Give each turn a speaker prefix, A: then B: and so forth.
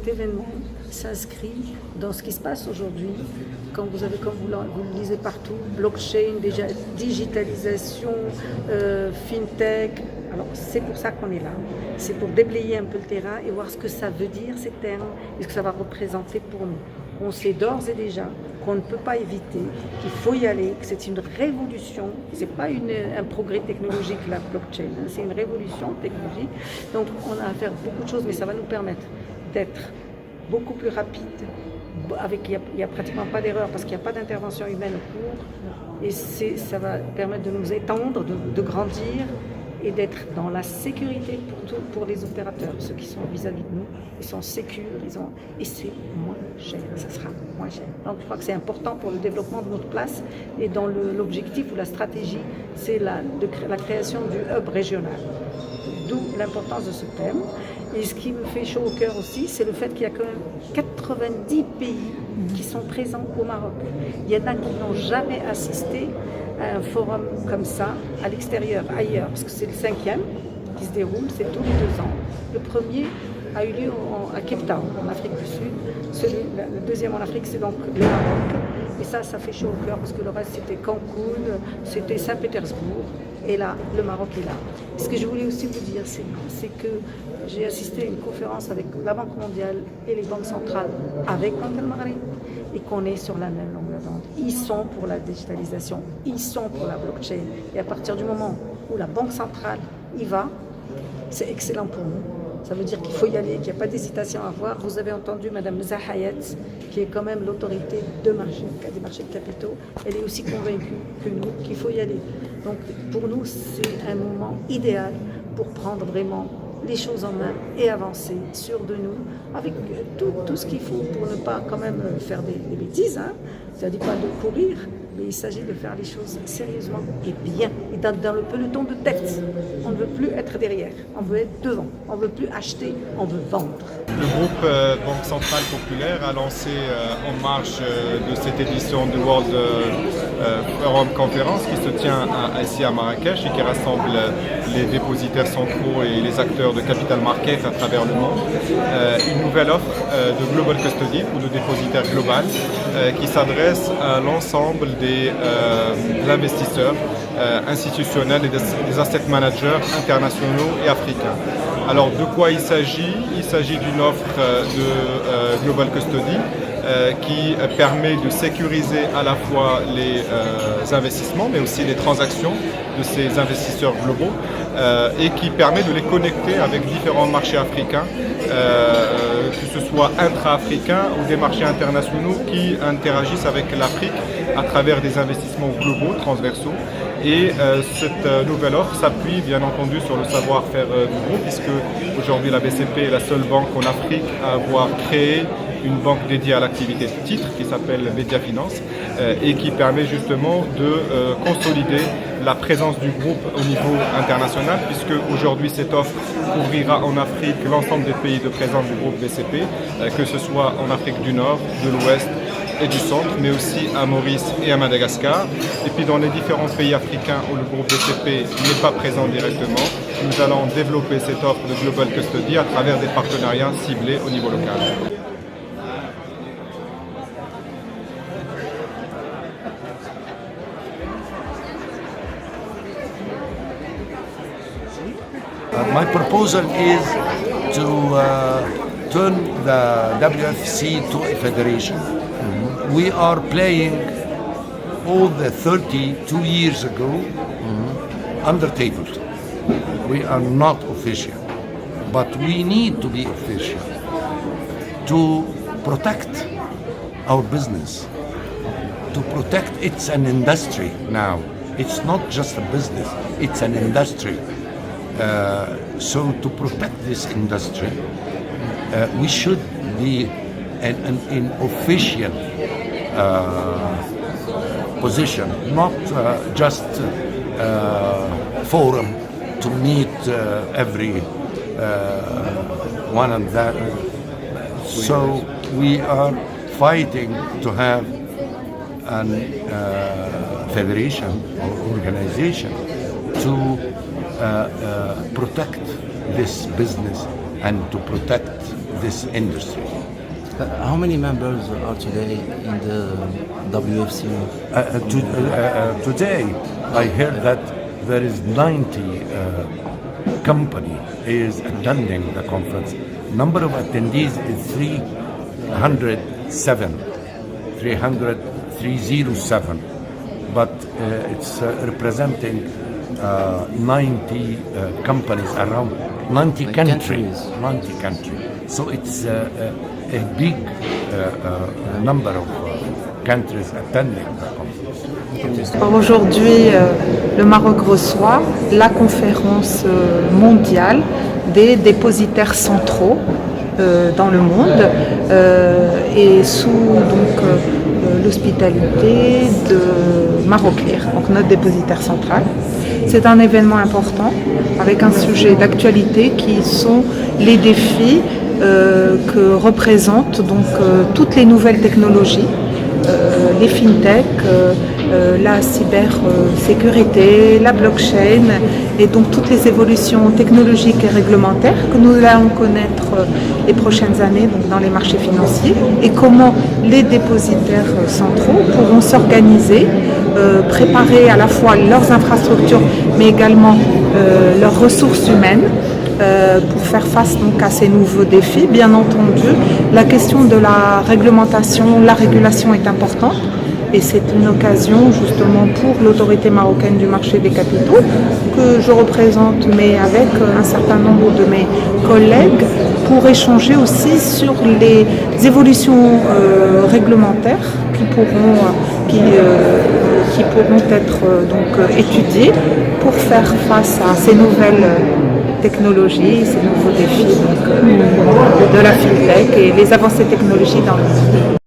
A: événement s'inscrit dans ce qui se passe aujourd'hui. Quand vous avez, comme vous le lisez partout, blockchain, déjà digitalisation, fintech. Alors c'est pour ça qu'on est là. C'est pour déblayer un peu le terrain et voir ce que ça veut dire ces termes et ce que ça va représenter pour nous. On sait d'ores et déjà qu'on ne peut pas éviter, qu'il faut y aller, que c'est une révolution. Ce n'est pas un progrès technologique, la blockchain, hein, c'est une révolution technologique. Donc on a à faire beaucoup de choses, mais ça va nous permettre d'être beaucoup plus rapide. Il n'y a pratiquement pas d'erreur parce qu'il n'y a pas d'intervention humaine au cours. Et ça va permettre de nous étendre, de grandir et d'être dans la sécurité pour les opérateurs. Ceux qui sont vis-à-vis de nous, ils sont sécures, et c'est moins cher, ça sera moins cher. Donc je crois que c'est important pour le développement de notre place et dans l'objectif ou la stratégie, c'est la création du hub régional. D'où l'importance de ce thème. Et ce qui me fait chaud au cœur aussi, c'est le fait qu'il y a quand même 90 pays qui sont présents au Maroc. Il y en a qui n'ont jamais assisté à un forum comme ça, à l'extérieur, ailleurs, parce que c'est le 5e qui se déroule, c'est tous les 2 ans. Le premier a eu lieu à Cape Town, en Afrique du Sud. Le deuxième en Afrique, c'est donc le Maroc. Et ça fait chaud au cœur, parce que le reste, c'était Cancun, c'était Saint-Pétersbourg. Et là, le Maroc est là. Ce que je voulais aussi vous dire, c'est que j'ai assisté à une conférence avec la Banque mondiale et les banques centrales avec Banque al-Maghreb et qu'on est sur la même longueur d'onde. Ils sont pour la digitalisation, ils sont pour la blockchain. Et à partir du moment où la Banque centrale y va, c'est excellent pour nous. Ça veut dire qu'il faut y aller, qu'il n'y a pas d'hésitation à avoir. Vous avez entendu Mme Zahayat, qui est quand même l'autorité des marchés de capitaux. Elle est aussi convaincue que nous, qu'il faut y aller. Donc pour nous, c'est un moment idéal pour prendre vraiment les choses en main et avancer sûr de nous avec tout ce qu'il faut pour ne pas quand même faire des bêtises. Hein. Ça ne dit pas de courir, mais il s'agit de faire les choses sérieusement et bien. Et dans le peloton de tête, on ne veut plus être derrière, on veut être devant, on ne veut plus acheter, on veut vendre.
B: Le groupe Banque Centrale Populaire a lancé en marge de cette édition du World Forum Conference qui se tient ici à Marrakech et qui rassemble les dépositaires centraux et les acteurs de capital market à travers le monde. Une nouvelle offre de Global Custody ou de dépositaire global qui s'adresse à l'ensemble des investisseurs institutionnels et des asset managers internationaux et africains. Alors de quoi il s'agit? Il s'agit d'une offre de Global Custody qui permet de sécuriser à la fois les investissements mais aussi les transactions de ces investisseurs globaux et qui permet de les connecter avec différents marchés africains, que ce soit intra-africains ou des marchés internationaux qui interagissent avec l'Afrique à travers des investissements globaux, transversaux. Et cette nouvelle offre s'appuie bien entendu sur le savoir-faire du groupe, puisque aujourd'hui la BCP est la seule banque en Afrique à avoir créé une banque dédiée à l'activité de titres qui s'appelle Media Finance et qui permet justement de consolider la présence du groupe au niveau international, puisque aujourd'hui cette offre couvrira en Afrique l'ensemble des pays de présence du groupe BCP, que ce soit en Afrique du Nord, de l'Ouest et du centre, mais aussi à Maurice et à Madagascar. Et puis dans les différents pays africains où le groupe BCP n'est pas présent directement, nous allons développer cette offre de Global Custody à travers des partenariats ciblés au niveau local.
C: My proposal is to turn the WFC to a federation. We are playing all the 32 years ago under table. We are not official, but we need to be official to protect our business, to protect. It's an industry now. It's not just a business, it's an industry. So to protect this industry, we should be an official position, not just forum to meet every one and that. So we are fighting to have an federation or organization to protect this business and to protect this industry.
D: How many members are today in the WFC?
C: Today, I heard that there is 90 company is attending the conference. Number of attendees is 307, but it's representing 90 companies around 90 countries. 90 countries. So it's a big number of countries attending the conference.
E: Aujourd'hui, le Maroc reçoit la conférence mondiale des dépositaires centraux dans le monde et sous l'hospitalité de Maroclear, donc notre dépositaire central. C'est un événement important avec un sujet d'actualité qui sont les défis que représentent toutes les nouvelles technologies, les fintech, la cybersécurité, la blockchain et donc toutes les évolutions technologiques et réglementaires que nous allons connaître les prochaines années dans les marchés financiers et comment les dépositaires centraux pourront s'organiser, préparer à la fois leurs infrastructures mais également leurs ressources humaines pour faire face à ces nouveaux défis. Bien entendu, la question de la réglementation, la régulation est importante et c'est une occasion justement pour l'autorité marocaine du marché des capitaux que je représente, mais avec un certain nombre de mes collègues, pour échanger aussi sur les évolutions réglementaires qui pourront être étudiées pour faire face à ces nouvelles technologies, ces nouveaux défis de la fintech et les avancées technologiques dans le monde.